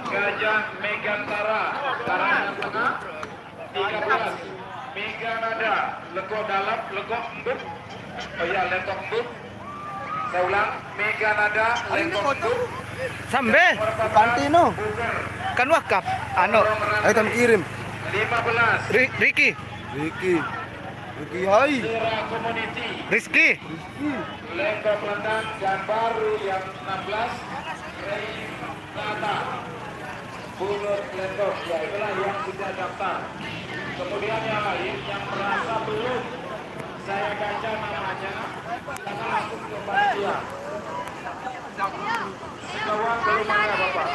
Gajah Megantara, Sarana Tengah 13. Mega Nada, Legok Dalam, Legok Embut. Oh ya, Legok Embut. Saya ulang, Mega Nada, Legok Embut. Sambe Kantino. kan wakaf anu Ayo tam kirim. 15. Ricky Ricky hai. Sera Community, Rizky Legok Lendang yang baru yang 16. Renata, Bulut Legok, ya itulah yang sudah daftar. Kemudian yang lain yang merasa belum saya baca namanya, karena langsung ke panitia. Kawan belum ada Bapak.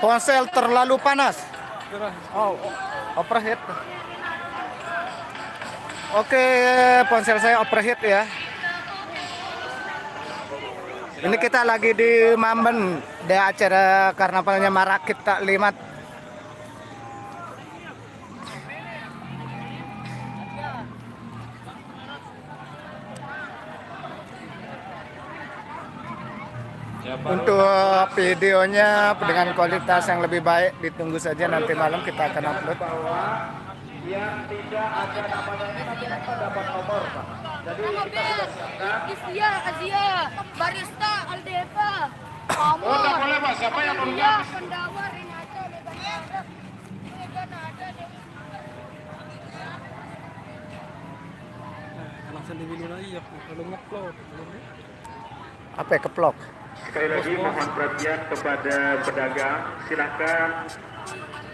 ponsel terlalu panas. Oh, overheat. Oke, ponsel saya overheat ya. Ini kita lagi di Mamben, di acara karnavalnya Marakit Taklimat. Untuk videonya dengan kualitas yang lebih baik ditunggu saja, nanti malam kita akan upload. Yang tidak ada namanya ini nanti Bapak dapat nomor Pak. Jadi kita sudah siapkan. Isya, Azia, Barista, Aldepa, Amor. Oh, tak boleh Pak. Siapa yang Iya, nulis? Pendawa, Renata, Mega Nada, Langsung dibilang lagi ya. Kalau ngeplok. Apa ya, keplok? Sekali lagi mohon perhatian kepada pedagang, silakan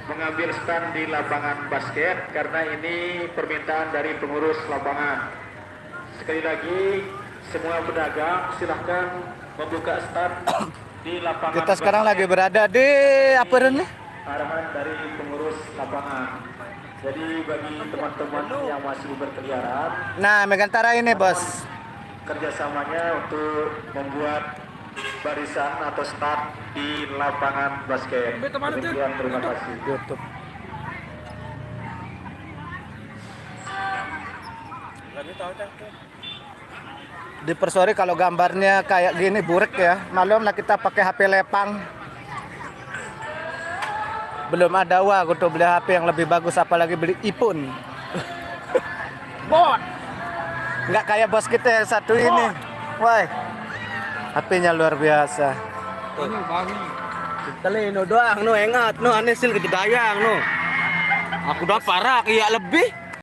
mengambil stand di lapangan basket karena ini permintaan dari pengurus lapangan. Sekali lagi semua pedagang silakan membuka stand di lapangan. Kita sekarang lagi berada di apa ini? Arahan dari pengurus lapangan. Jadi bagi teman-teman yang masih berkeliaran, Nah, Megantara ini bos. kerjasamanya untuk membuat barisan atau start di lapangan basket. Demikian, terima kasih. YouTube. Dipersori kalau gambarnya kayak gini burek ya. Malum lah kita pakai HP lepang. Belum ada uang untuk beli HP yang lebih bagus, apalagi beli iPhone. Bot. Nggak kayak bos kita yang satu ini. Woi. HP-nya luar biasa. Ini bang. Kali no doang no ingat no ane sil kedayang no. Aku udah parah iya lebih.